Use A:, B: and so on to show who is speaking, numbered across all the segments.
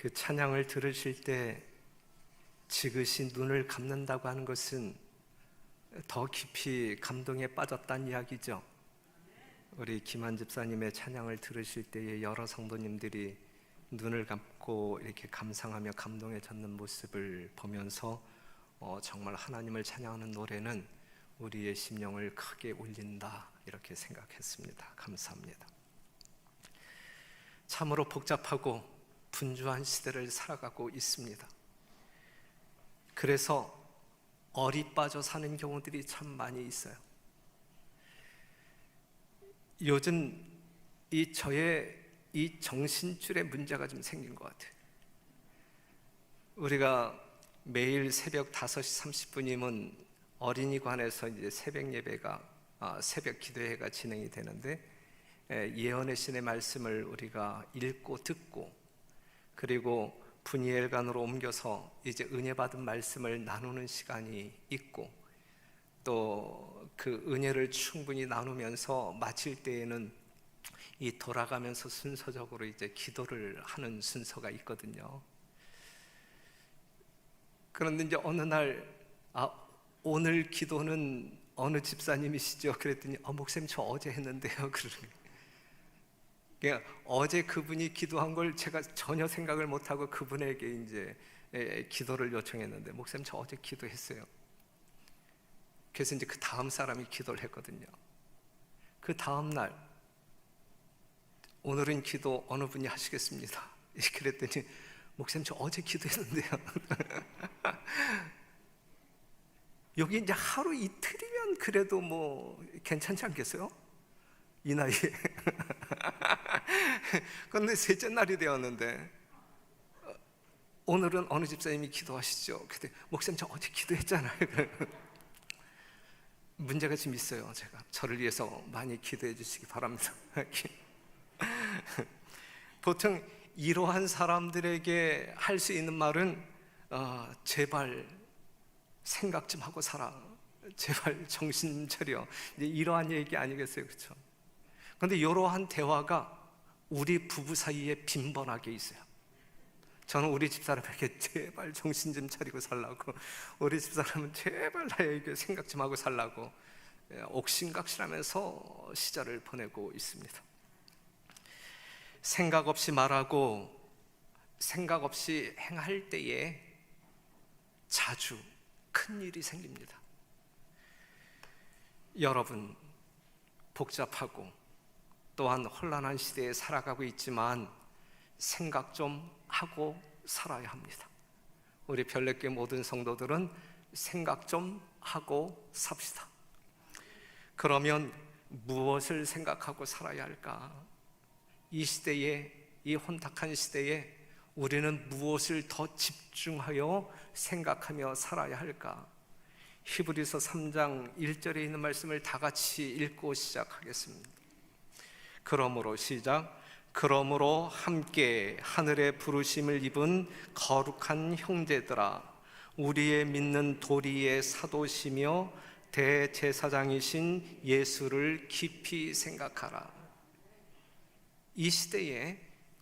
A: 그 찬양을 들으실 때 지그시 눈을 감는다고 하는 것은 더 깊이 감동에 빠졌다는 이야기죠. 우리 김한 집사님의 찬양을 들으실 때에 여러 성도님들이 눈을 감고 이렇게 감상하며 감동에 젖는 모습을 보면서 정말 하나님을 찬양하는 노래는 우리의 심령을 크게 울린다, 이렇게 생각했습니다. 감사합니다. 참으로 복잡하고 분주한 시대를 살아가고 있습니다. 그래서 얼이 빠져 사는 경우들이 참 많이 있어요. 요즘 저의 이 정신줄에 문제가 좀 생긴 것 같아요. 우리가 매일 새벽 5시 30분이면 어린이관에서 이제 새벽 예배가 새벽 기도회가 진행이 되는데, 예언의 신의 말씀을 우리가 읽고 듣고, 그리고 분이엘관으로 옮겨서 이제 은혜 받은 말씀을 나누는 시간이 있고, 또 그 은혜를 충분히 나누면서 마칠 때에는 이 돌아가면서 순서적으로 이제 기도를 하는 순서가 있거든요. 그런데 이제 어느 날 오늘 기도는 어느 집사님이시죠? 그랬더니 목사님 저 어제 했는데요. 그러니까 어제 그분이 기도한 걸 제가 전혀 생각을 못하고 그분에게 이제 기도를 요청했는데, 목사님 저 어제 기도했어요. 그래서 이제 그 다음 사람이 기도를 했거든요. 그 다음 날 오늘은 기도 어느 분이 하시겠습니다. 그랬더니 목사님 저 어제 기도했는데요. 여기 이제 하루 이틀이면 그래도 뭐 괜찮지 않겠어요? 이 나이에. 그런데 셋째 날이 되었는데 오늘은 어느 집사님이 기도하시죠. 그때 목사님 저 어제 기도했잖아요. 문제가 좀 있어요. 제가 저를 위해서 많이 기도해 주시기 바랍니다. 보통 이러한 사람들에게 할 수 있는 말은 제발 생각 좀 하고 살아, 제발 정신 좀 차려, 이러한 얘기 아니겠어요, 그렇죠? 그런데 이러한 대화가 우리 부부 사이에 빈번하게 있어요. 저는 우리 집사람에게 제발 정신 좀 차리고 살라고, 우리 집사람은 제발 나에게 생각 좀 하고 살라고 옥신각신하면서 시절을 보내고 있습니다. 생각 없이 말하고 생각 없이 행할 때에 자주 큰 일이 생깁니다. 여러분, 복잡하고 또한 혼란한 시대에 살아가고 있지만 생각 좀 하고 살아야 합니다. 우리 별내교회 모든 성도들은 생각 좀 하고 삽시다. 그러면 무엇을 생각하고 살아야 할까? 이 시대에, 이 혼탁한 시대에 우리는 무엇을 더 집중하여 생각하며 살아야 할까? 히브리서 3장 1절에 있는 말씀을 다 같이 읽고 시작하겠습니다. 그러므로 시작. 그러므로 함께 하늘의 부르심을 입은 거룩한 형제들아, 우리의 믿는 도리의 사도시며 대제사장이신 예수를 깊이 생각하라. 이 시대에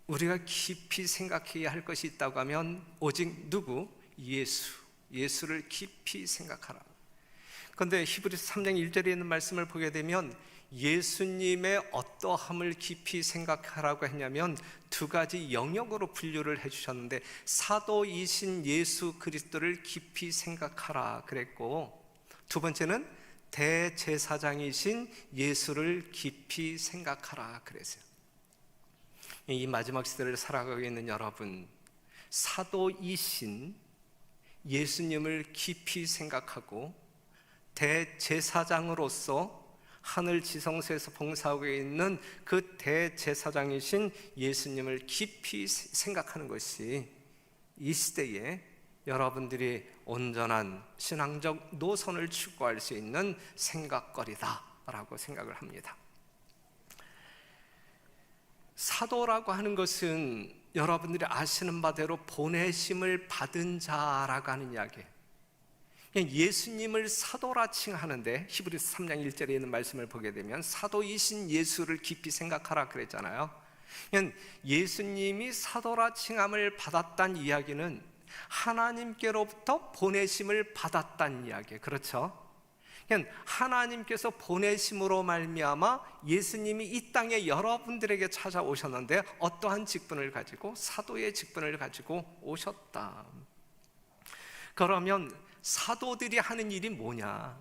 A: 우리가 깊이 생각해야 할 것이 있다고 하면 오직 누구? 예수를 깊이 생각하라. 그런데 히브리서 3장 1절에 있는 말씀을 보게 되면 예수님의 어떠함을 깊이 생각하라고 했냐면 두 가지 영역으로 분류를 해주셨는데, 사도이신 예수 그리스도를 깊이 생각하라 그랬고, 두 번째는 대제사장이신 예수를 깊이 생각하라 그랬어요. 이 마지막 시대를 살아가고 있는 여러분, 사도이신 예수님을 깊이 생각하고 대제사장으로서 하늘 지성소에서 봉사하고 있는 그 대제사장이신 예수님을 깊이 생각하는 것이 이 시대에 여러분들이 온전한 신앙적 노선을 추구할 수 있는 생각거리다라고 생각을 합니다. 사도라고 하는 것은 여러분들이 아시는 바대로 보내심을 받은 자라고 하는 이야기예요. 예수님을 사도라 칭하는데, 히브리서 3장 1절에 있는 말씀을 보게 되면 사도이신 예수를 깊이 생각하라 그랬잖아요. 예수님이 사도라 칭함을 받았다는 이야기는 하나님께로부터 보내심을 받았다는 이야기예요. 그렇죠? 하나님께서 보내심으로 말미암아 예수님이 이 땅에 여러분들에게 찾아오셨는데 어떠한 직분을 가지고, 사도의 직분을 가지고 오셨다. 그러면 사도들이 하는 일이 뭐냐?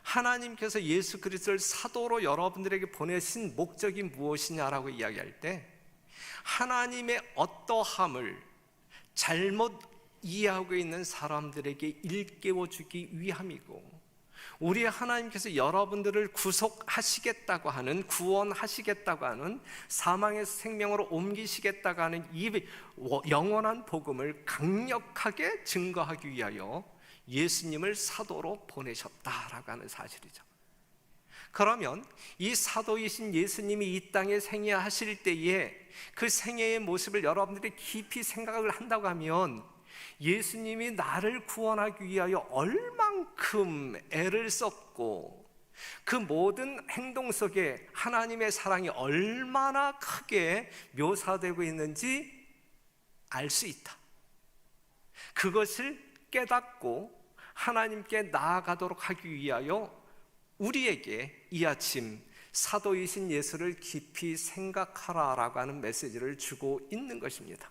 A: 하나님께서 예수 그리스도를 사도로 여러분들에게 보내신 목적이 무엇이냐라고 이야기할 때, 하나님의 어떠함을 잘못 이해하고 있는 사람들에게 일깨워주기 위함이고, 우리 하나님께서 여러분들을 구속하시겠다고 하는, 구원하시겠다고 하는, 사망에서 생명으로 옮기시겠다고 하는 이 영원한 복음을 강력하게 증거하기 위하여 예수님을 사도로 보내셨다라고 하는 사실이죠. 그러면 이 사도이신 예수님이 이 땅에 생애하실 때에 그 생애의 모습을 여러분들이 깊이 생각을 한다고 하면, 예수님이 나를 구원하기 위하여 얼만큼 애를 썼고 그 모든 행동 속에 하나님의 사랑이 얼마나 크게 묘사되고 있는지 알 수 있다. 그것을 깨닫고 하나님께 나아가도록 하기 위하여 우리에게 이 아침 사도이신 예수를 깊이 생각하라라고 하는 메시지를 주고 있는 것입니다.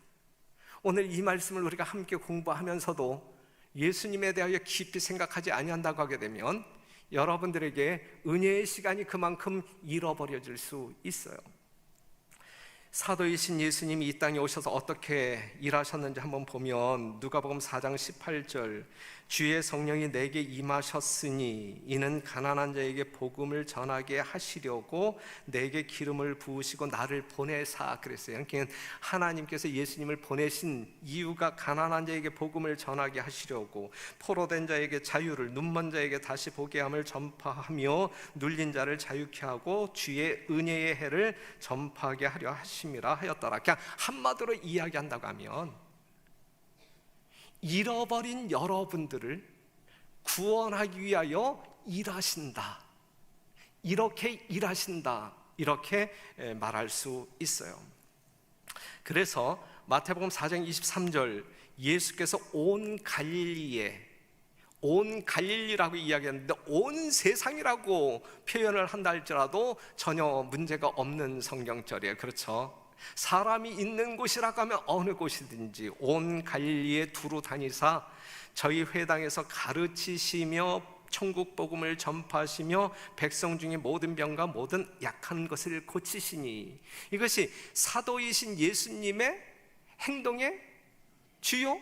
A: 오늘 이 말씀을 우리가 함께 공부하면서도 예수님에 대하여 깊이 생각하지 아니한다고 하게 되면 여러분들에게 은혜의 시간이 그만큼 잃어버려질 수 있어요. 사도이신 예수님이 이 땅에 오셔서 어떻게 일하셨는지 한번 보면, 누가복음 4장 18절, 주의 성령이 내게 임하셨으니 이는 가난한 자에게 복음을 전하게 하시려고 내게 기름을 부으시고 나를 보내사, 그랬어요. 그러니까 하나님께서 예수님을 보내신 이유가 가난한 자에게 복음을 전하게 하시려고, 포로된 자에게 자유를, 눈먼 자에게 다시 보게 함을 전파하며 눌린 자를 자유케 하고 주의 은혜의 해를 전파하게 하려 하심이라 하였더라. 그냥 한마디로 이야기한다고 하면, 잃어버린 여러분들을 구원하기 위하여 일하신다, 이렇게 일하신다, 이렇게 말할 수 있어요. 그래서 마태복음 4장 23절, 예수께서 온 갈릴리라고 이야기했는데 온 세상이라고 표현을 한다 할지라도 전혀 문제가 없는 성경절이에요. 그렇죠? 사람이 있는 곳이라고 하면 어느 곳이든지 온 갈릴리에 두루 다니사 저희 회당에서 가르치시며 천국 복음을 전파하시며 백성 중에 모든 병과 모든 약한 것을 고치시니, 이것이 사도이신 예수님의 행동의 주요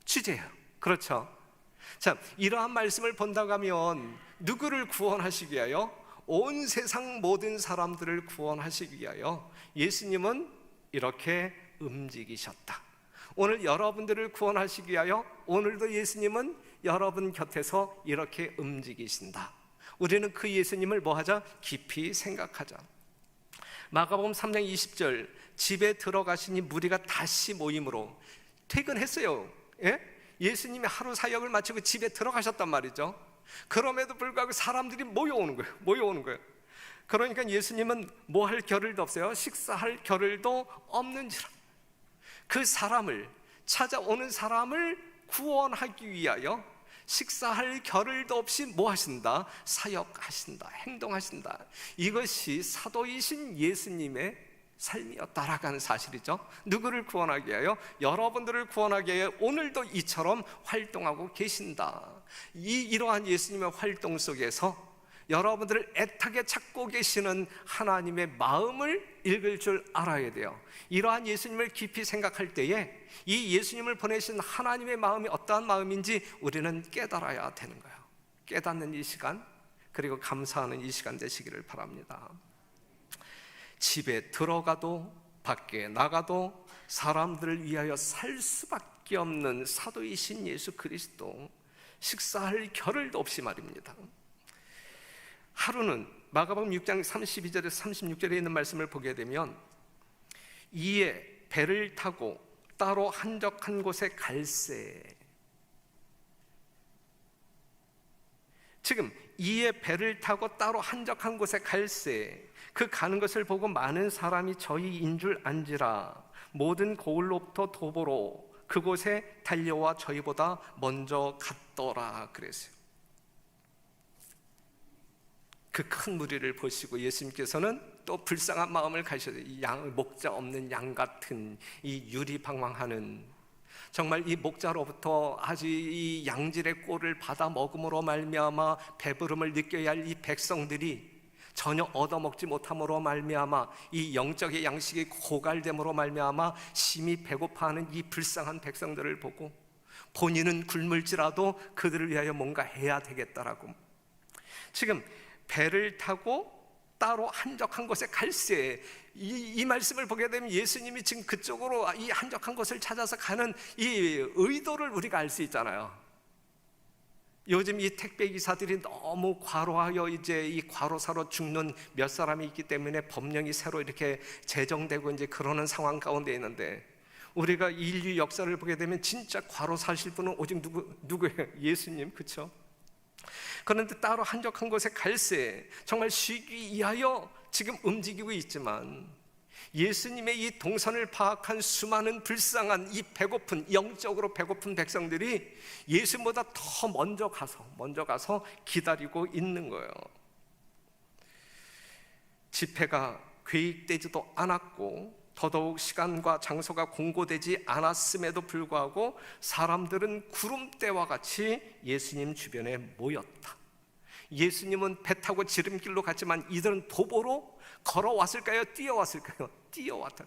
A: 주제예요. 그렇죠? 자, 이러한 말씀을 본다고 하면 누구를 구원하시기 위하여? 온 세상 모든 사람들을 구원하시기 위하여 예수님은 이렇게 움직이셨다. 오늘 여러분들을 구원하시기 위하여 오늘도 예수님은 여러분 곁에서 이렇게 움직이신다. 우리는 그 예수님을 뭐하자? 깊이 생각하자. 마가복음 3장 20절, 집에 들어가시니 무리가 다시 모임으로, 퇴근했어요. 예수님이 하루 사역을 마치고 집에 들어가셨단 말이죠. 그럼에도 불구하고 사람들이 모여오는 거예요. 그러니까 예수님은 뭐 할 겨를도 없어요. 식사할 겨를도 없는지라 그 사람을, 찾아오는 사람을 구원하기 위하여 식사할 겨를도 없이 뭐 하신다? 사역하신다, 행동하신다. 이것이 사도이신 예수님의 삶이었다라고 하는 사실이죠. 누구를 구원하기 위하여? 여러분들을 구원하기 위하여 오늘도 이처럼 활동하고 계신다. 이러한 예수님의 활동 속에서 여러분들을 애타게 찾고 계시는 하나님의 마음을 읽을 줄 알아야 돼요. 이러한 예수님을 깊이 생각할 때에 이 예수님을 보내신 하나님의 마음이 어떠한 마음인지 우리는 깨달아야 되는 거예요. 깨닫는 이 시간, 그리고 감사하는 이 시간 되시기를 바랍니다. 집에 들어가도 밖에 나가도 사람들을 위하여 살 수밖에 없는 사도이신 예수 그리스도, 식사할 겨를도 없이 말입니다. 하루는 마가복음 6장 32절에서 36절에 있는 말씀을 보게 되면, 이에 배를 타고 따로 한적한 곳에 갈새, 지금 이에 배를 타고 따로 한적한 곳에 갈새 그 가는 것을 보고 많은 사람이 저희인 줄 안지라. 모든 고을로부터 도보로 그곳에 달려와 저희보다 먼저 갔더라 그랬어요. 그 큰 무리를 보시고 예수님께서는 또 불쌍한 마음을 가지셔서 목자 없는 양 같은 이 유리방황하는, 정말 이 목자로부터 아주 이 양질의 꼴을 받아 먹음으로 말미암아 배부름을 느껴야 할 이 백성들이 전혀 얻어먹지 못함으로 말미암아 이 영적의 양식이 고갈됨으로 말미암아 심히 배고파하는 이 불쌍한 백성들을 보고 본인은 굶을지라도 그들을 위하여 뭔가 해야 되겠다라고, 지금 배를 타고 따로 한적한 곳에 갈새, 이 말씀을 보게 되면 예수님이 지금 그쪽으로 이 한적한 곳을 찾아서 가는 이 의도를 우리가 알 수 있잖아요. 요즘 이 택배 기사들이 너무 과로하여 이제 이 과로사로 죽는 몇 사람이 있기 때문에 법령이 새로 이렇게 제정되고 이제 그러는 상황 가운데 있는데, 우리가 인류 역사를 보게 되면 진짜 과로 사실 분은 오직 누구예요? 예수님, 그렇죠? 그런데 따로 한적한 곳에 갈새, 정말 쉬기 위하여 지금 움직이고 있지만 예수님의 이 동선을 파악한 수많은 불쌍한 이 배고픈, 영적으로 배고픈 백성들이 예수님보다 더 먼저 가서 기다리고 있는 거예요. 집회가 계획되지도 않았고 더더욱 시간과 장소가 공고되지 않았음에도 불구하고 사람들은 구름대와 같이 예수님 주변에 모였다. 예수님은 배 타고 지름길로 갔지만 이들은 도보로 걸어왔을까요? 뛰어왔을까요? 뛰어왔다.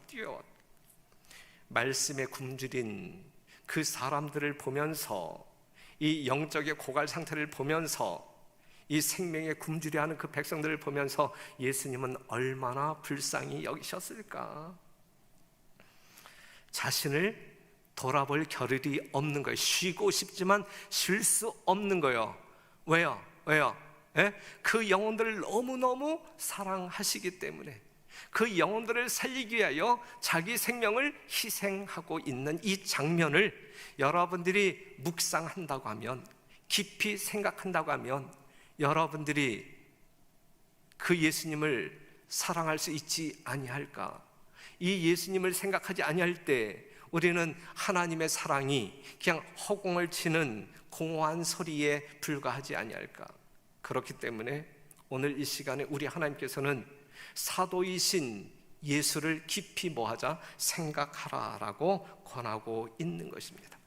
A: 말씀에 굶주린 그 사람들을 보면서, 이 영적의 고갈 상태를 보면서, 이 생명에 굶주려하는 그 백성들을 보면서 예수님은 얼마나 불쌍히 여기셨을까? 자신을 돌아볼 겨를이 없는 거예요. 쉬고 싶지만 쉴 수 없는 거예요. 왜요? 그 영혼들을 너무너무 사랑하시기 때문에 그 영혼들을 살리기 위하여 자기 생명을 희생하고 있는 이 장면을 여러분들이 묵상한다고 하면, 깊이 생각한다고 하면 여러분들이 그 예수님을 사랑할 수 있지 아니할까? 이 예수님을 생각하지 아니할 때 우리는 하나님의 사랑이 그냥 허공을 치는 공허한 소리에 불과하지 아니할까? 그렇기 때문에 오늘 이 시간에 우리 하나님께서는 사도이신 예수를 깊이 뭐하자? 생각하라라고 권하고 있는 것입니다.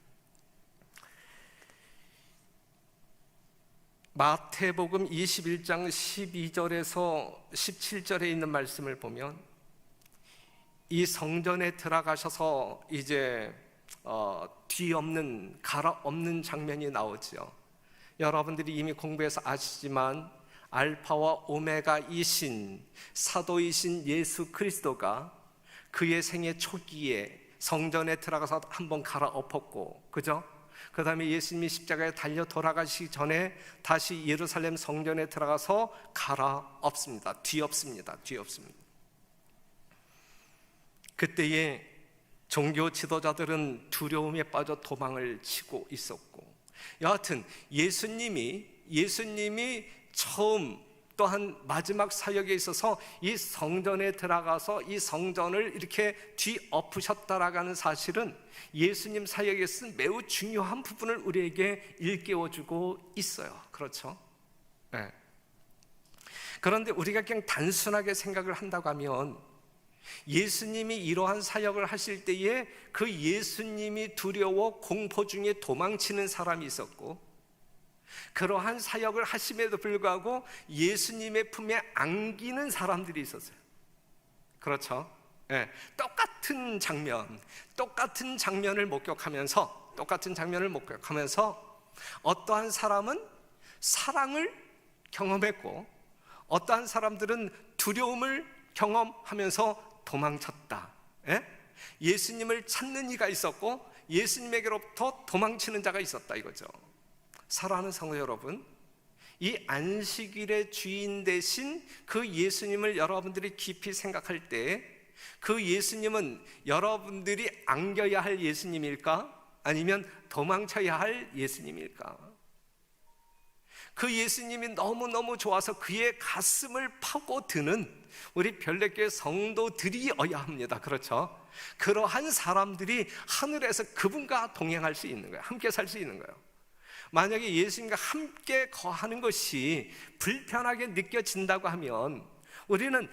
A: 마태복음 21장 12절에서 17절에 있는 말씀을 보면 이 성전에 들어가셔서 이제 뒤없는, 갈아엎는 장면이 나오죠. 여러분들이 이미 공부해서 아시지만 알파와 오메가이신 사도이신 예수 그리스도가 그의 생애 초기에 성전에 들어가서 한번 갈아엎었고, 그죠? 그 다음에 예수님이 십자가에 달려 돌아가시기 전에 다시 예루살렘 성전에 들어가서 갈아엎습니다. 뒤엎습니다. 그때에 종교 지도자들은 두려움에 빠져 도망을 치고 있었고, 여하튼 예수님이 처음 또한 마지막 사역에 있어서 이 성전에 들어가서 이 성전을 이렇게 뒤엎으셨다라는 사실은 예수님 사역에서 매우 중요한 부분을 우리에게 일깨워주고 있어요. 그렇죠? 네. 그런데 우리가 그냥 단순하게 생각을 한다고 하면 예수님이 이러한 사역을 하실 때에 그 예수님이 두려워 공포 중에 도망치는 사람이 있었고, 그러한 사역을 하심에도 불구하고 예수님의 품에 안기는 사람들이 있었어요. 그렇죠? 네. 똑같은 장면을 목격하면서 어떠한 사람은 사랑을 경험했고 어떠한 사람들은 두려움을 경험하면서 도망쳤다. 예수님을 찾는 이가 있었고 예수님에게로부터 도망치는 자가 있었다 이거죠. 사랑하는 성도 여러분, 이 안식일의 주인 되신 그 예수님을 여러분들이 깊이 생각할 때 그 예수님은 여러분들이 안겨야 할 예수님일까? 아니면 도망쳐야 할 예수님일까? 그 예수님이 너무너무 좋아서 그의 가슴을 파고드는 우리 별내교회 성도들이어야 합니다. 그렇죠? 그러한 사람들이 하늘에서 그분과 동행할 수 있는 거예요. 함께 살 수 있는 거예요. 만약에 예수님과 함께 거하는 것이 불편하게 느껴진다고 하면 우리는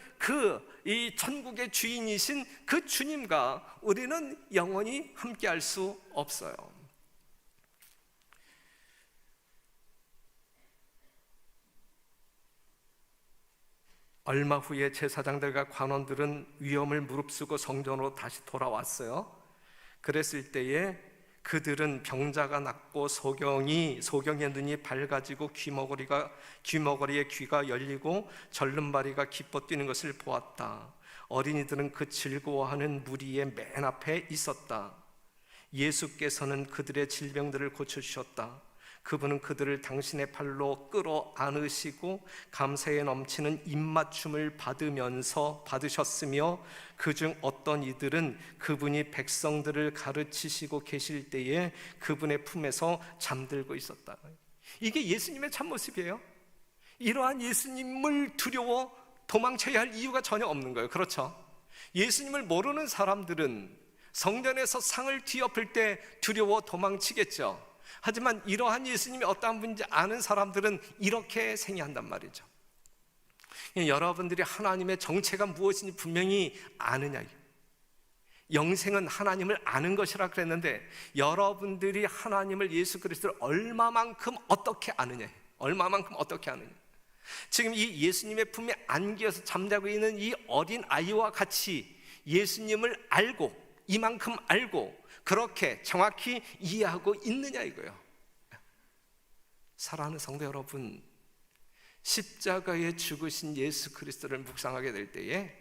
A: 이 천국의 주인이신 그 주님과 우리는 영원히 함께 할 수 없어요. 얼마 후에 제사장들과 관원들은 위험을 무릅쓰고 성전으로 다시 돌아왔어요. 그랬을 때에 그들은 병자가 낫고 소경의 눈이 밝아지고 귀머거리에 귀가 열리고 절름발이가 기뻐 뛰는 것을 보았다. 어린이들은 그 즐거워하는 무리의 맨 앞에 있었다. 예수께서는 그들의 질병들을 고쳐주셨다. 그분은 그들을 당신의 팔로 끌어 안으시고 감사에 넘치는 입맞춤을 받으셨으며 그중 어떤 이들은 그분이 백성들을 가르치시고 계실 때에 그분의 품에서 잠들고 있었다. 이게 예수님의 참모습이에요. 이러한 예수님을 두려워 도망쳐야 할 이유가 전혀 없는 거예요. 그렇죠? 예수님을 모르는 사람들은 성전에서 상을 뒤엎을 때 두려워 도망치겠죠. 하지만 이러한 예수님이 어떠한 분인지 아는 사람들은 이렇게 생각한단 말이죠. 여러분들이 하나님의 정체가 무엇인지 분명히 아느냐. 영생은 하나님을 아는 것이라 그랬는데 여러분들이 하나님을 예수 그리스도를 얼마만큼 어떻게 아느냐. 지금 이 예수님의 품에 안겨서 잠자고 있는 이 어린 아이와 같이 예수님을 알고 이만큼 알고 그렇게 정확히 이해하고 있느냐 이거예요. 사랑하는 성도 여러분, 십자가에 죽으신 예수 그리스도를 묵상하게 될 때에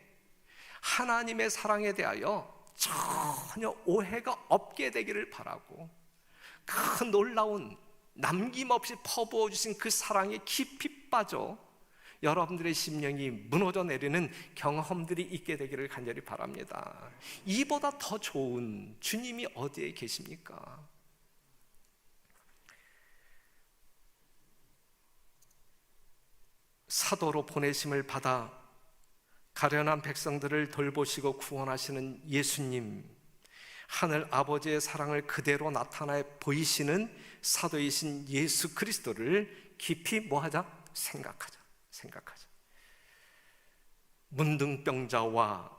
A: 하나님의 사랑에 대하여 전혀 오해가 없게 되기를 바라고 그 놀라운 남김없이 퍼부어 주신 그 사랑에 깊이 빠져 여러분들의 심령이 무너져 내리는 경험들이 있게 되기를 간절히 바랍니다. 이보다 더 좋은 주님이 어디에 계십니까? 사도로 보내심을 받아 가련한 백성들을 돌보시고 구원하시는 예수님, 하늘 아버지의 사랑을 그대로 나타내 보이시는 사도이신 예수 그리스도를 깊이 뭐하자? 생각하자. 문둥병자와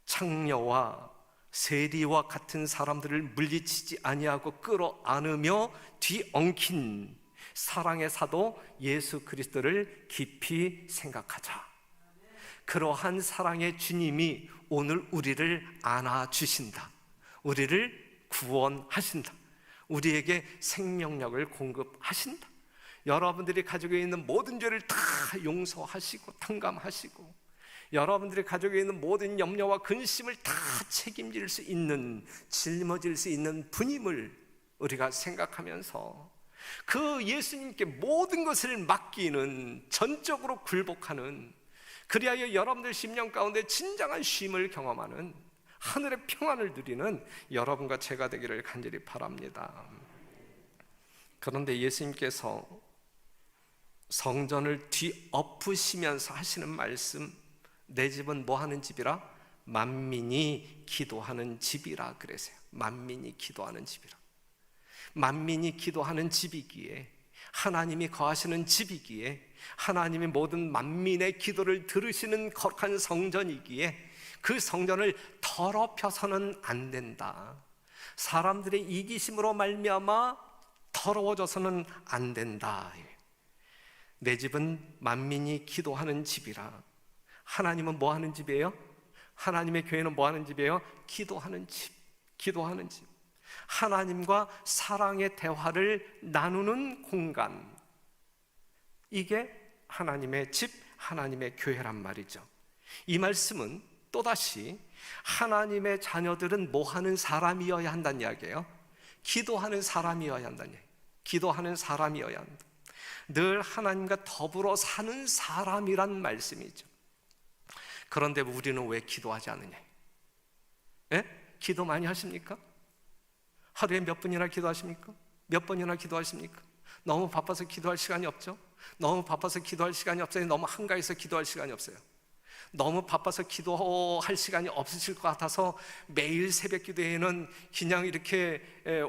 A: 창녀와 세리와 같은 사람들을 물리치지 아니하고 끌어안으며 뒤엉킨 사랑의 사도 예수 그리스도를 깊이 생각하자. 그러한 사랑의 주님이 오늘 우리를 안아주신다. 우리를 구원하신다. 우리에게 생명력을 공급하신다. 여러분들이 가지고 있는 모든 죄를 다 용서하시고 탕감하시고 여러분들이 가지고 있는 모든 염려와 근심을 다 책임질 수 있는, 짊어질 수 있는 분임을 우리가 생각하면서 그 예수님께 모든 것을 맡기는, 전적으로 굴복하는, 그리하여 여러분들 심령 가운데 진정한 쉼을 경험하는, 하늘의 평안을 누리는 여러분과 제가 되기를 간절히 바랍니다. 그런데 예수님께서 성전을 뒤엎으시면서 하시는 말씀, 내 집은 뭐 하는 집이라? 만민이 기도하는 집이라 그러세요. 만민이 기도하는 집이라. 만민이 기도하는 집이기에, 하나님이 거하시는 집이기에, 하나님이 모든 만민의 기도를 들으시는 거룩한 성전이기에 그 성전을 더럽혀서는 안 된다. 사람들의 이기심으로 말미암아 더러워져서는 안 된다. 내 집은 만민이 기도하는 집이라. 하나님은 뭐 하는 집이에요? 하나님의 교회는 뭐 하는 집이에요? 기도하는 집. 기도하는 집. 하나님과 사랑의 대화를 나누는 공간. 이게 하나님의 집, 하나님의 교회란 말이죠. 이 말씀은 또다시 하나님의 자녀들은 뭐 하는 사람이어야 한다는 이야기예요. 기도하는 사람이어야 한다는 이야기예요. 기도하는 사람이어야 한다. 늘 하나님과 더불어 사는 사람이란 말씀이죠. 그런데 우리는 왜 기도하지 않느냐? 기도 많이 하십니까? 하루에 몇 분이나 기도하십니까? 몇 번이나 기도하십니까? 너무 바빠서 기도할 시간이 없죠? 너무 바빠서 기도할 시간이 없어요. 너무 한가해서 기도할 시간이 없어요. 너무 바빠서 기도할 시간이 없으실 것 같아서 매일 새벽 기도회에는 그냥 이렇게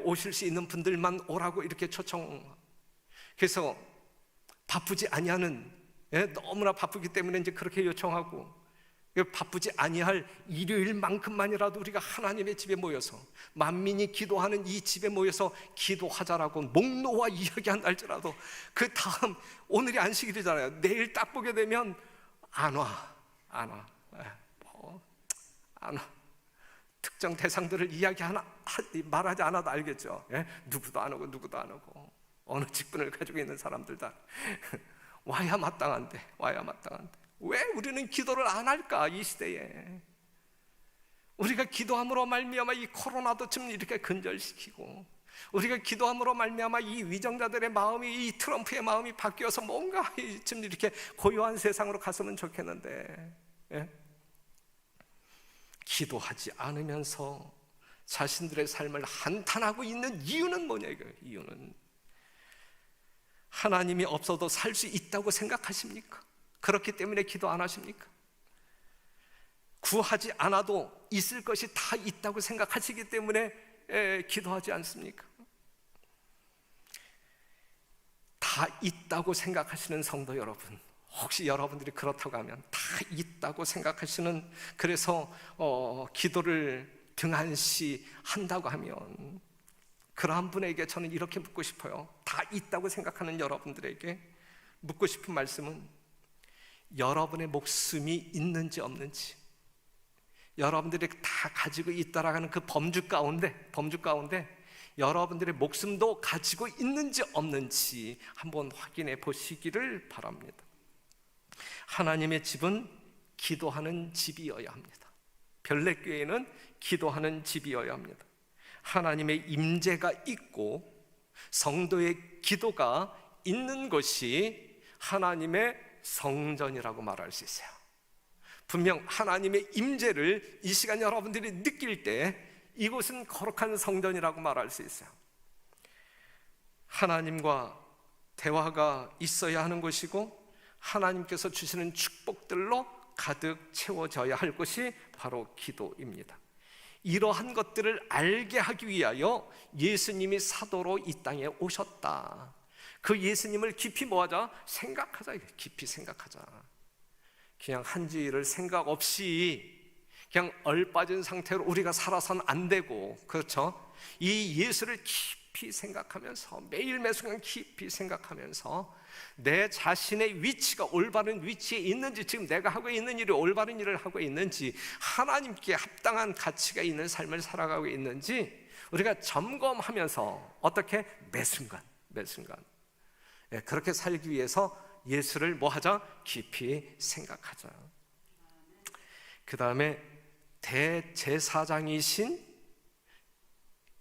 A: 오실 수 있는 분들만 오라고 이렇게 그래서 바쁘지 아니하는, 너무나 바쁘기 때문에 이제 그렇게 요청하고, 바쁘지 아니할 일요일만큼만이라도 우리가 하나님의 집에 모여서 만민이 기도하는 이 집에 모여서 기도하자라고 목 놓아 이야기한달지라도 그 다음 오늘이 안식일이잖아요. 내일 딱 보게 되면 안 와. 특정 대상들을 말하지 않아도 알겠죠. 누구도 안 오고 어느 직분을 가지고 있는 사람들 다 와야 마땅한데 왜 우리는 기도를 안 할까? 이 시대에 우리가 기도함으로 말미암아 이 코로나도 좀 이렇게 근절시키고, 우리가 기도함으로 말미암아 이 위정자들의 마음이, 이 트럼프의 마음이 바뀌어서 뭔가 좀 이렇게 고요한 세상으로 갔으면 좋겠는데, 기도하지 않으면서 자신들의 삶을 한탄하고 있는 이유는 뭐냐 이거예요. 이유는 하나님이 없어도 살 수 있다고 생각하십니까? 그렇기 때문에 기도 안 하십니까? 구하지 않아도 있을 것이 다 있다고 생각하시기 때문에 기도하지 않습니까? 다 있다고 생각하시는 성도 여러분, 혹시 여러분들이 그렇다고 하면 다 있다고 생각하시는, 그래서 기도를 등한시 한다고 하면 그러한 분에게 저는 이렇게 묻고 싶어요. 다 있다고 생각하는 여러분들에게 묻고 싶은 말씀은, 여러분의 목숨이 있는지 없는지, 여러분들이 다 가지고 있다라는 그 범주 가운데 여러분들의 목숨도 가지고 있는지 없는지 한번 확인해 보시기를 바랍니다. 하나님의 집은 기도하는 집이어야 합니다. 별내교회는 기도하는 집이어야 합니다. 하나님의 임재가 있고 성도의 기도가 있는 것이 하나님의 성전이라고 말할 수 있어요. 분명 하나님의 임재를 이 시간 여러분들이 느낄 때 이곳은 거룩한 성전이라고 말할 수 있어요. 하나님과 대화가 있어야 하는 곳이고, 하나님께서 주시는 축복들로 가득 채워져야 할 것이 바로 기도입니다. 이러한 것들을 알게 하기 위하여 예수님이 사도로 이 땅에 오셨다. 그 예수님을 깊이 뭐하자? 깊이 생각하자. 그냥 한지를 생각 없이 그냥 얼빠진 상태로 우리가 살아서는 안 되고, 그렇죠? 이 예수를 깊이 생각하면서, 매일 매순간 깊이 생각하면서 내 자신의 위치가 올바른 위치에 있는지, 지금 내가 하고 있는 일이 올바른 일을 하고 있는지, 하나님께 합당한 가치가 있는 삶을 살아가고 있는지 우리가 점검하면서, 어떻게? 매순간 그렇게 살기 위해서 예수를 뭐하자? 깊이 생각하자. 그 다음에 대제사장이신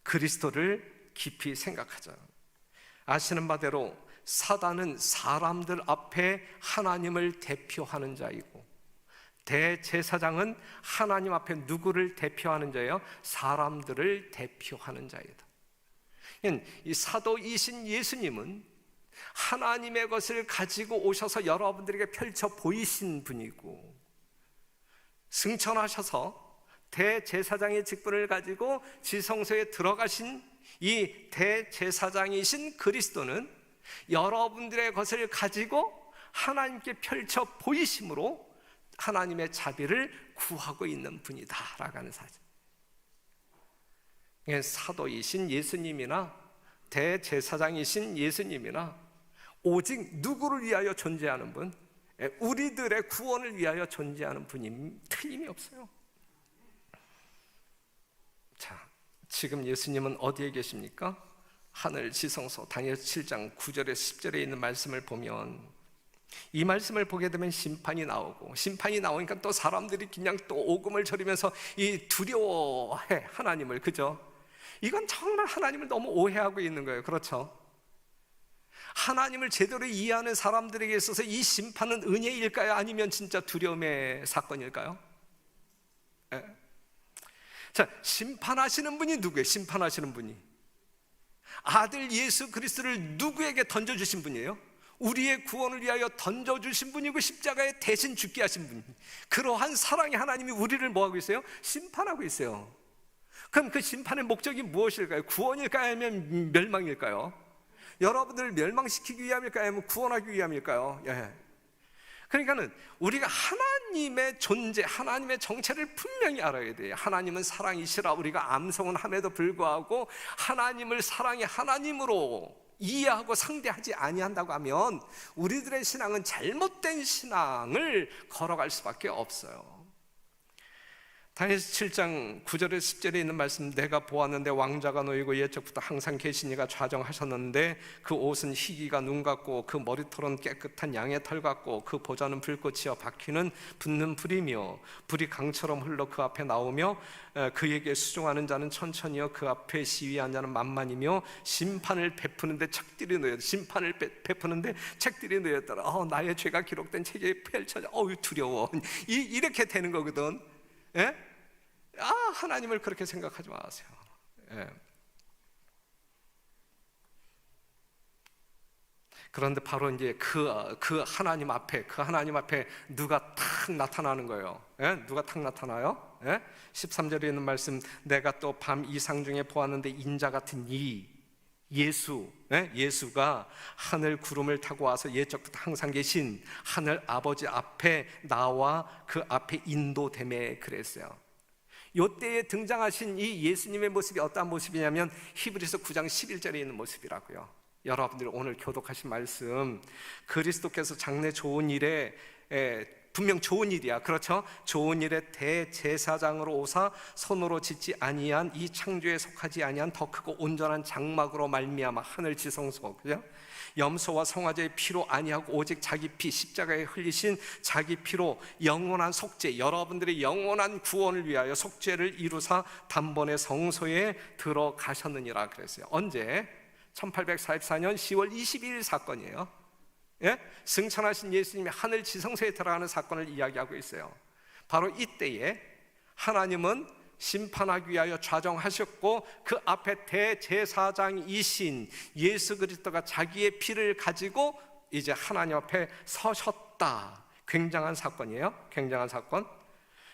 A: 그리스도를 깊이 생각하자. 아시는 바대로 사단은 사람들 앞에 하나님을 대표하는 자이고, 대제사장은 하나님 앞에 누구를 대표하는 자예요? 사람들을 대표하는 자이다. 이 사도이신 예수님은 하나님의 것을 가지고 오셔서 여러분들에게 펼쳐 보이신 분이고, 승천하셔서 대제사장의 직분을 가지고 지성소에 들어가신 이 대제사장이신 그리스도는 여러분들의 것을 가지고 하나님께 펼쳐 보이심으로 하나님의 자비를 구하고 있는 분이다라고 하는 사실. 사도이신 예수님이나 대제사장이신 예수님이나 오직 누구를 위하여 존재하는 분? 우리들의 구원을 위하여 존재하는 분이 틀림이 없어요. 자, 지금 예수님은 어디에 계십니까? 하늘 지성소 다니엘 7장 9절에 10절에 있는 말씀을 보면, 이 말씀을 보게 되면 심판이 나오니까 또 사람들이 그냥 또 오금을 저리면서 이 두려워해 하나님을, 그죠? 이건 정말 하나님을 너무 오해하고 있는 거예요. 그렇죠? 하나님을 제대로 이해하는 사람들에게 있어서 이 심판은 은혜일까요? 아니면 진짜 두려움의 사건일까요? 자, 심판하시는 분이 누구예요? 심판하시는 분이 아들 예수 그리스도를 누구에게 던져주신 분이에요? 우리의 구원을 위하여 던져주신 분이고 십자가에 대신 죽게 하신 분, 그러한 사랑의 하나님이 우리를 뭐하고 있어요? 심판하고 있어요. 그럼 그 심판의 목적이 무엇일까요? 구원일까요? 아니면 멸망일까요? 여러분들을 멸망시키기 위함일까요? 아니면 구원하기 위함일까요? 예. 그러니까는 우리가 하나님의 존재, 하나님의 정체를 분명히 알아야 돼요. 하나님은 사랑이시라 우리가 암송은 함에도 불구하고 하나님을 사랑의 하나님으로 이해하고 상대하지 아니한다고 하면 우리들의 신앙은 잘못된 신앙을 걸어갈 수밖에 없어요. 다니엘 7장 9절에 10절에 있는 말씀, 내가 보았는데 왕자가 놓이고 옛적부터 항상 계시니가 좌정하셨는데 그 옷은 희기가 눈 같고 그 머리털은 깨끗한 양의 털 같고 그 보좌는 불꽃이여 바퀴는 붙는 불이며 불이 강처럼 흘러 그 앞에 나오며 그에게 수종하는 자는 천천히요 그 앞에 시위한 자는 만만이며 심판을 베푸는데 책들이 놓였다. 심판을 베푸는데 책들이 놓였더라. 나의 죄가 기록된 책에 펼쳐져. 두려워. 이렇게 되는 거거든. 예? 하나님을 그렇게 생각하지 마세요. 예. 그런데 바로 이제 그 하나님 앞에 누가 탁 나타나는 거예요. 예? 누가 탁 나타나요? 예? 13절에 있는 말씀, 내가 또 밤 이상 중에 보았는데 인자 같은 예수가 하늘 구름을 타고 와서 옛적부터 항상 계신 하늘 아버지 앞에 나와 그 앞에 인도됨에 그랬어요. 이때에 등장하신 이 예수님의 모습이 어떠한 모습이냐면 히브리서 9장 11절에 있는 모습이라고요. 여러분들 오늘 교독하신 말씀, 그리스도께서 장래 좋은 일에 분명 좋은 일이야, 그렇죠? 좋은 일에 대제사장으로 오사 손으로 짓지 아니한 이 창조에 속하지 아니한 더 크고 온전한 장막으로 말미암아 하늘 지성소, 그죠? 염소와 송아지의 피로 아니하고 오직 자기 피, 십자가에 흘리신 자기 피로 영원한 속죄, 여러분들의 영원한 구원을 위하여 속죄를 이루사 단번에 성소에 들어가셨느니라 그랬어요. 언제? 1844년 10월 22일 사건이에요. 예? 승천하신 예수님이 하늘 지성소에 들어가는 사건을 이야기하고 있어요. 바로 이때에 하나님은 심판하기 위하여 좌정하셨고 그 앞에 대제사장이신 예수 그리스도가 자기의 피를 가지고 이제 하나님 앞에 서셨다. 굉장한 사건이에요. 굉장한 사건.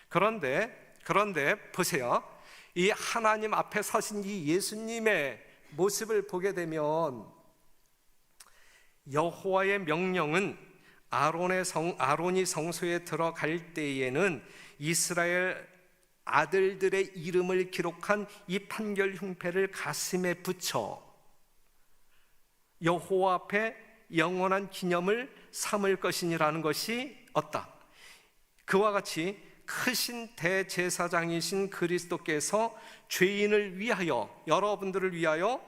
A: 그런데 보세요. 이 하나님 앞에 서신 이 예수님의 모습을 보게 되면 여호와의 명령은 아론이 성소에 들어갈 때에는 이스라엘 아들들의 이름을 기록한 이 판결 흉패를 가슴에 붙여 여호와 앞에 영원한 기념을 삼을 것이니라는 것이 없다. 그와 같이 크신 대제사장이신 그리스도께서 죄인을 위하여, 여러분들을 위하여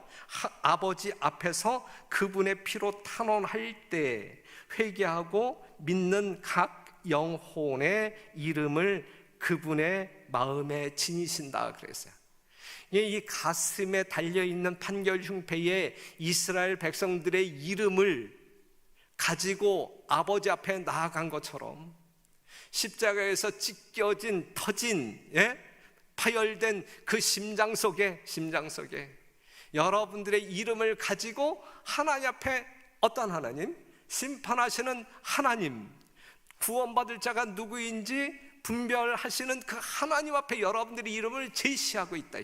A: 아버지 앞에서 그분의 피로 탄원할 때 회개하고 믿는 각 영혼의 이름을 그분의 마음에 지니신다 그랬어요. 이 가슴에 달려있는 판결 흉패에 이스라엘 백성들의 이름을 가지고 아버지 앞에 나아간 것처럼 십자가에서 찢겨진, 터진, 파열된 그 심장 속에 여러분들의 이름을 가지고 하나님 앞에 어떤 하나님? 심판하시는 하나님, 구원받을 자가 누구인지 분별하시는 그 하나님 앞에 여러분들의 이름을 제시하고 있다.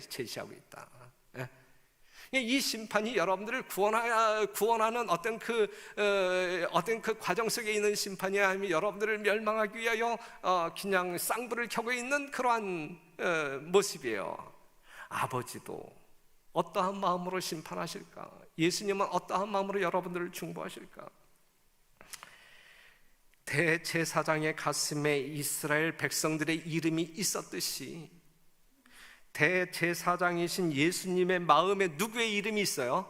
A: 이 심판이 여러분들을 구원하는 어떤 그 과정 속에 있는 심판이 아니면 여러분들을 멸망하기 위하여 그냥 쌍불을 켜고 있는 그러한 모습이에요. 아버지도 어떠한 마음으로 심판하실까? 예수님은 어떠한 마음으로 여러분들을 중보하실까? 대제사장의 가슴에 이스라엘 백성들의 이름이 있었듯이 대제사장이신 예수님의 마음에 누구의 이름이 있어요?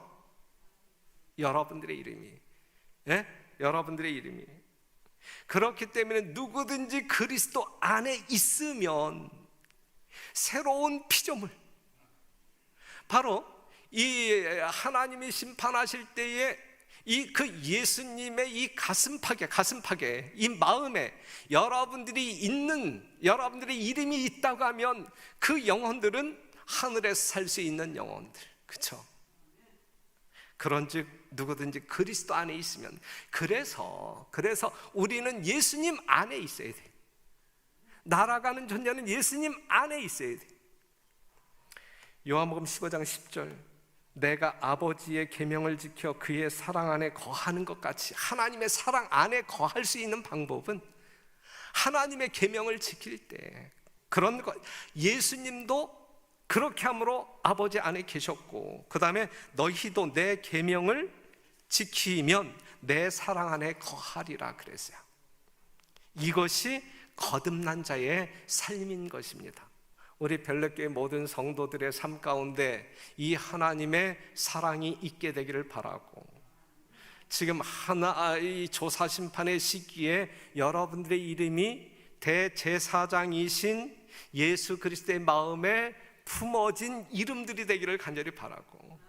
A: 여러분들의 이름이. 여러분들의 이름이. 그렇기 때문에 누구든지 그리스도 안에 있으면 새로운 피조물, 바로 이 하나님이 심판하실 때에 그 예수님의 이 가슴팍에 이 마음에 여러분들의 이름이 있다고 하면 그 영혼들은 하늘에서 살 수 있는 영혼들, 그렇죠? 그런즉 누구든지 그리스도 안에 있으면, 그래서 우리는 예수님 안에 있어야 돼. 날아가는 존재는 예수님 안에 있어야 돼. 요한복음 15장 10절, 내가 아버지의 계명을 지켜 그의 사랑 안에 거하는 것 같이, 하나님의 사랑 안에 거할 수 있는 방법은 하나님의 계명을 지킬 때, 그런 것, 예수님도 그렇게 함으로 아버지 안에 계셨고, 그 다음에 너희도 내 계명을 지키면 내 사랑 안에 거하리라 그랬어요. 이것이 거듭난 자의 삶인 것입니다. 우리 별내교회 모든 성도들의 삶 가운데 이 하나님의 사랑이 있게 되기를 바라고, 지금 이 조사심판의 시기에 여러분들의 이름이 대제사장이신 예수 그리스도의 마음에 품어진 이름들이 되기를 간절히 바라고,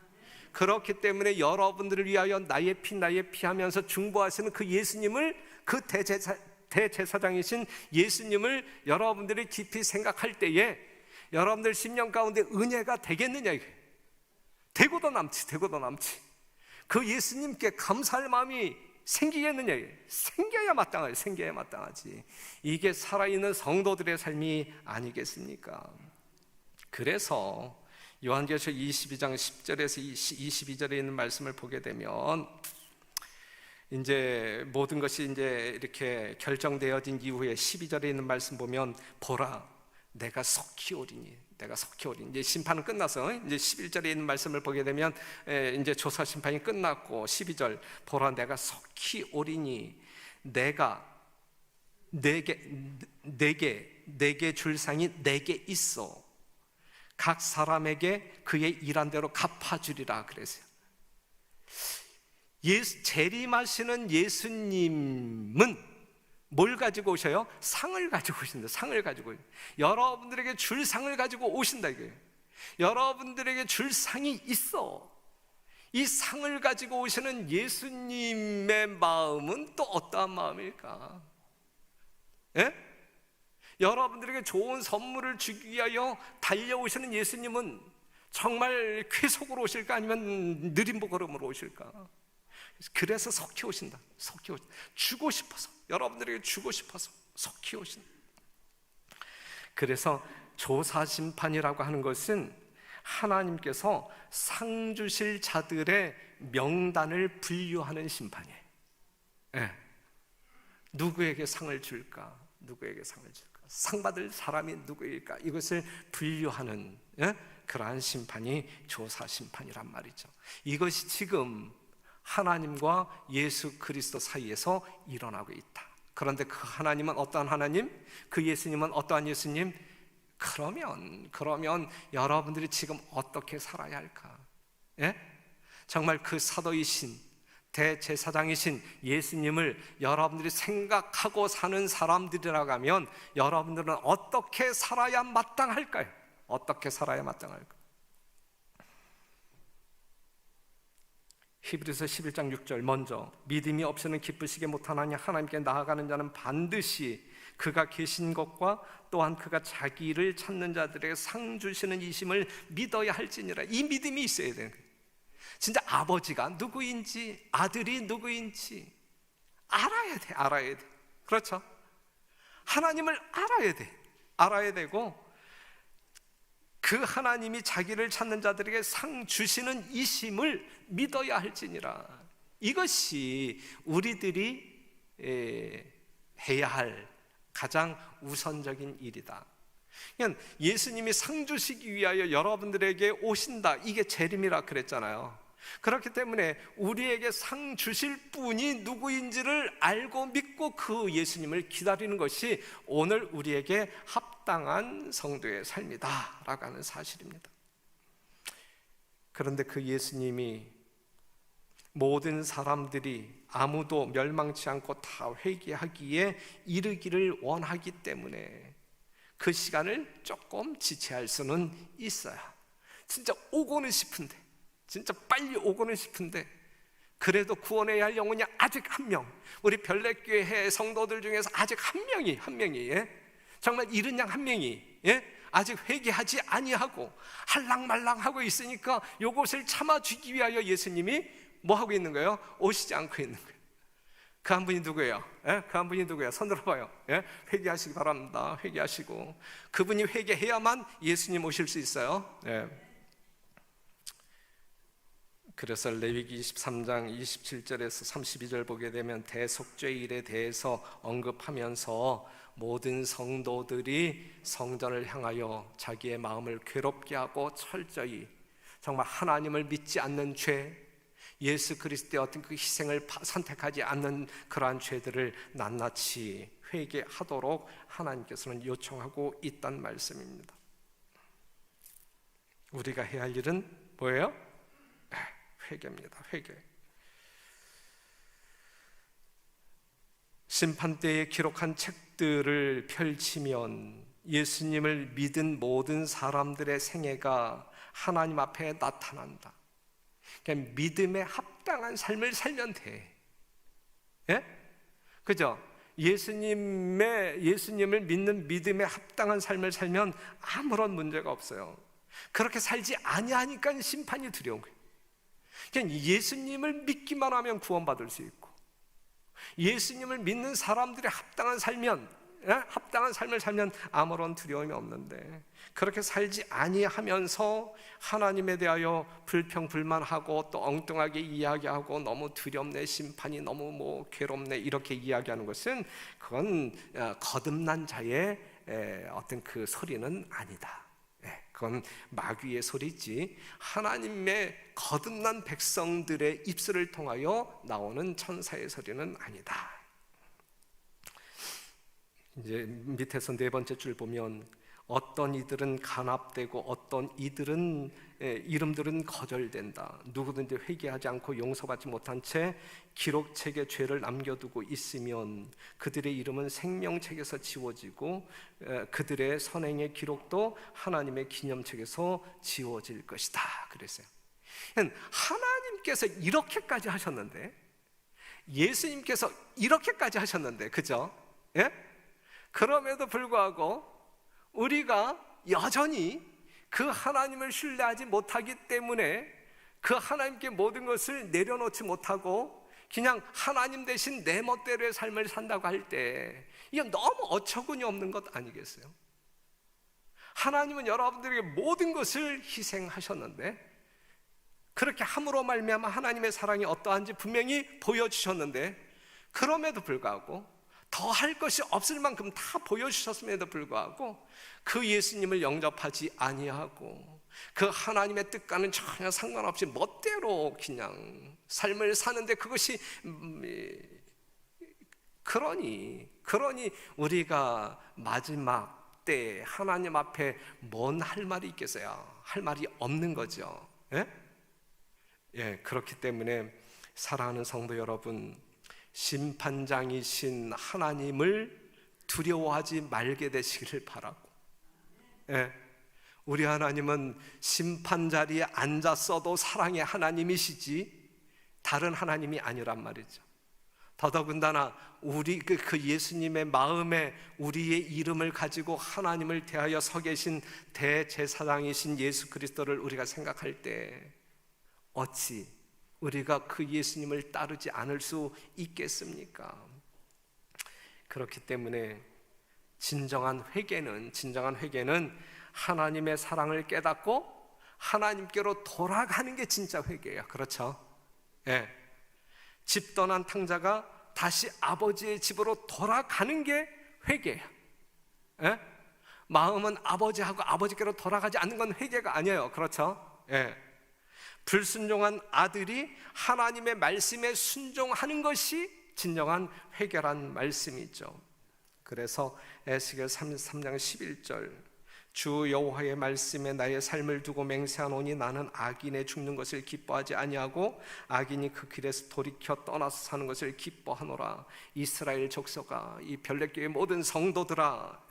A: 그렇기 때문에 여러분들을 위하여 나의 피 하면서 중보하시는 그 예수님을, 그 대제사장이신 예수님을 여러분들이 깊이 생각할 때에 여러분들 심령 가운데 은혜가 되겠느냐, 이게 되고도 남지, 그 예수님께 감사할 마음이 생기겠느냐, 생겨야 마땅하지. 이게 살아있는 성도들의 삶이 아니겠습니까? 그래서 요한계시록 22장 10절에서 22절에 있는 말씀을 보게 되면, 이제 모든 것이 이제 이렇게 결정되어진 이후에 12절에 있는 말씀 보면, 보라 내가 속히 오리니. 이제 심판은 끝나서 이제 11절에 있는 말씀을 보게 되면 이제 조사 심판이 끝났고, 12절, 보라 내가 속히 오리니 내가 내게 줄 상이 내게 있어 각 사람에게 그의 일한 대로 갚아주리라 그랬어요. 재림하시는 예수님은 뭘 가지고 오셔요? 상을 가지고 오신다. 여러분들에게 줄 상을 가지고 오신다, 이거예요. 여러분들에게 줄 상이 있어. 이 상을 가지고 오시는 예수님의 마음은 또 어떠한 마음일까? 예? 여러분들에게 좋은 선물을 주기 위하여 달려오시는 예수님은 정말 쾌속으로 오실까, 아니면 느린 걸음으로 오실까? 그래서 속히 오신다. 주고 싶어서, 여러분들에게 주고 싶어서 속히 오신다. 그래서 조사심판이라고 하는 것은 하나님께서 상 주실 자들의 명단을 분류하는 심판이에요. 네. 누구에게 상을 줄까? 상 받을 사람이 누구일까? 이것을 분류하는 그러한 심판이 조사심판이란 말이죠. 이것이 지금 하나님과 예수 그리스도 사이에서 일어나고 있다. 그런데 그 하나님은 어떠한 하나님? 그 예수님은 어떠한 예수님? 그러면 여러분들이 지금 어떻게 살아야 할까? 예? 정말 그 사도이신 대제사장이신 예수님을 여러분들이 생각하고 사는 사람들이라고 하면 여러분들은 어떻게 살아야 마땅할까요? 히브리서 11장 6절, 먼저 믿음이 없이는 기쁘시게 못하나니 하나님께 나아가는 자는 반드시 그가 계신 것과 또한 그가 자기를 찾는 자들에게 상 주시는 이심을 믿어야 할지니라. 이 믿음이 있어야 되는 거예요. 진짜 아버지가 누구인지, 아들이 누구인지 알아야 돼. 그렇죠? 하나님을 알아야 되고, 그 하나님이 자기를 찾는 자들에게 상 주시는 이심을 믿어야 할지니라. 이것이 우리들이 해야 할 가장 우선적인 일이다. 그냥 예수님이 상 주시기 위하여 여러분들에게 오신다, 이게 재림이라 그랬잖아요. 그렇기 때문에 우리에게 상 주실 분이 누구인지를 알고 믿고 그 예수님을 기다리는 것이 오늘 우리에게 합당한 성도의 삶이다 라고 하는 사실입니다. 그런데 그 예수님이 모든 사람들이 아무도 멸망치 않고 다 회개하기에 이르기를 원하기 때문에 그 시간을 조금 지체할 수는 있어요. 진짜 오고는 싶은데, 진짜 빨리 오고는 싶은데, 그래도 구원해야 할 영혼이 아직 한 명, 우리 별내교회 성도들 중에서 아직 한 명이 정말 이른 양 한 명이 아직 회개하지 아니하고 할랑말랑하고 있으니까 이것을 참아주기 위하여 예수님이 뭐 하고 있는 거예요? 오시지 않고 있는 거예요. 그 한 분이 누구예요? 예? 그 한 분이 누구예요? 손 들어봐요. 예? 회개하시기 바랍니다. 회개하시고 그분이 회개해야만 예수님 오실 수 있어요. 예. 그래서 레위기 23장 27절에서 32절 보게 되면 대속죄 일에 대해서 언급하면서 모든 성도들이 성전을 향하여 자기의 마음을 괴롭게 하고 철저히 정말 하나님을 믿지 않는 죄, 예수 그리스도의 어떤 그 희생을 선택하지 않는 그러한 죄들을 낱낱이 회개하도록 하나님께서는 요청하고 있다는 말씀입니다. 우리가 해야 할 일은 뭐예요? 회개입니다. 회개. 심판대에 기록한 책들을 펼치면 예수님을 믿은 모든 사람들의 생애가 하나님 앞에 나타난다. 그냥 믿음에 합당한 삶을 살면 돼. 예? 그죠? 예수님을 믿는 믿음에 합당한 삶을 살면 아무런 문제가 없어요. 그렇게 살지 아니하니까 심판이 두려운 거예요. 그냥 예수님을 믿기만 하면 구원받을 수 있고, 예수님을 믿는 사람들이 합당한 삶을 살면 아무런 두려움이 없는데, 그렇게 살지 아니하면서 하나님에 대하여 불평불만하고 또 엉뚱하게 이야기하고 너무 두렵네, 심판이 너무 괴롭네 이렇게 이야기하는 것은 그건 거듭난 자의 어떤 그 소리는 아니다. 그건 마귀의 소리지 하나님의 거듭난 백성들의 입술을 통하여 나오는 천사의 소리는 아니다. 이제 밑에서 네 번째 줄 보면 어떤 이들은 간합되고 어떤 이들은 이름들은 거절된다. 누구든지 회개하지 않고 용서받지 못한 채 기록책에 죄를 남겨두고 있으면 그들의 이름은 생명책에서 지워지고 그들의 선행의 기록도 하나님의 기념책에서 지워질 것이다. 그랬어요. 하나님께서 이렇게까지 하셨는데, 예수님께서 이렇게까지 하셨는데, 그죠? 예? 그럼에도 불구하고 우리가 여전히 그 하나님을 신뢰하지 못하기 때문에 그 하나님께 모든 것을 내려놓지 못하고 그냥 하나님 대신 내 멋대로의 삶을 산다고 할 때 이건 너무 어처구니 없는 것 아니겠어요? 하나님은 여러분들에게 모든 것을 희생하셨는데, 그렇게 함으로 말미암아 하나님의 사랑이 어떠한지 분명히 보여주셨는데, 그럼에도 불구하고 더 할 것이 없을 만큼 다 보여주셨음에도 불구하고 그 예수님을 영접하지 아니하고 그 하나님의 뜻과는 전혀 상관없이 멋대로 그냥 삶을 사는데, 그것이 그러니 우리가 마지막 때 하나님 앞에 뭔 할 말이 있겠어요? 할 말이 없는 거죠. 예, 그렇기 때문에 사랑하는 성도 여러분, 심판장이신 하나님을 두려워하지 말게 되시기를 바라고, 우리 하나님은 심판 자리에 앉았어도 사랑의 하나님이시지 다른 하나님이 아니란 말이죠. 더더군다나 우리 그 예수님의 마음에 우리의 이름을 가지고 하나님을 대하여 서 계신 대제사장이신 예수 그리스도를 우리가 생각할 때 어찌 우리가 그 예수님을 따르지 않을 수 있겠습니까? 그렇기 때문에 진정한 회개는 하나님의 사랑을 깨닫고 하나님께로 돌아가는 게 진짜 회개예요. 그렇죠? 예. 집 떠난 탕자가 다시 아버지의 집으로 돌아가는 게 회개예요. 예? 마음은 아버지하고 아버지께로 돌아가지 않는 건 회개가 아니에요. 그렇죠? 예. 불순종한 아들이 하나님의 말씀에 순종하는 것이 진정한 회개란 말씀이죠. 그래서 에스겔 33장 11절, 주 여호와의 말씀에 나의 삶을 두고 맹세하노니 나는 악인의 죽는 것을 기뻐하지 아니하고 악인이 그 길에서 돌이켜 떠나서 사는 것을 기뻐하노라. 이스라엘 족속아, 이 별내교회 모든 성도들아,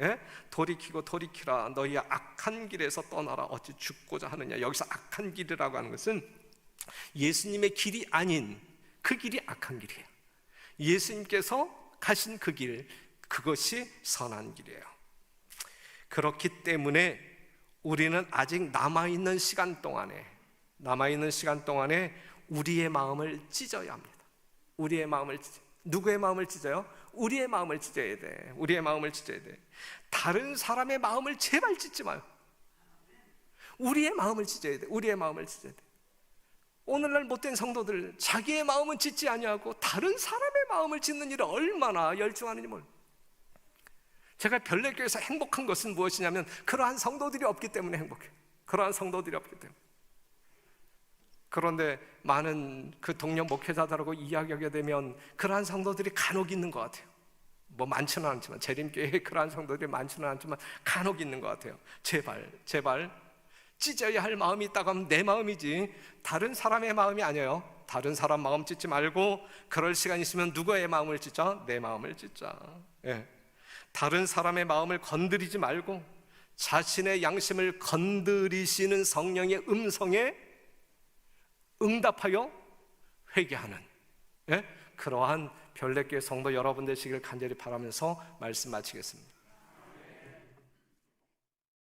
A: 돌이키라. 너희의 악한 길에서 떠나라. 어찌 죽고자 하느냐. 여기서 악한 길이라고 하는 것은 예수님의 길이 아닌 그 길이 악한 길이에요. 예수님께서 가신 그 길, 그것이 선한 길이에요. 그렇기 때문에 우리는 아직 남아있는 시간 동안에 우리의 마음을 찢어야 합니다. 우리의 마음을 누구의 마음을 찢어요? 우리의 마음을 찢어야 돼. 우리의 마음을 찢어야 돼. 다른 사람의 마음을 제발 찢지 마요. 우리의 마음을 찢어야 돼. 우리의 마음을 찢어야 돼. 오늘날 못된 성도들 자기의 마음은 찢지 아니하고 다른 사람의 마음을 찢는 일에 얼마나 열중하는지 몰라요. 제가 별내교회에서 행복한 것은 무엇이냐면 그러한 성도들이 없기 때문에 행복해요. 그러한 성도들이 없기 때문에. 그런데 많은 그 동료 목회자들하고 이야기하게 되면 그러한 성도들이 간혹 있는 것 같아요. 뭐 많지는 않지만, 재림교회에 그러한 성도들이 많지는 않지만 간혹 있는 것 같아요. 제발 찢어야 할 마음이 있다고 하면 내 마음이지 다른 사람의 마음이 아니에요. 다른 사람 마음 찢지 말고 그럴 시간 있으면 누구의 마음을 찢자? 내 마음을 찢자. 예. 다른 사람의 마음을 건드리지 말고 자신의 양심을 건드리시는 성령의 음성에 응답하여 회개하는, 예? 그러한 별내교회 성도 여러분 되시길 간절히 바라면서 말씀 마치겠습니다.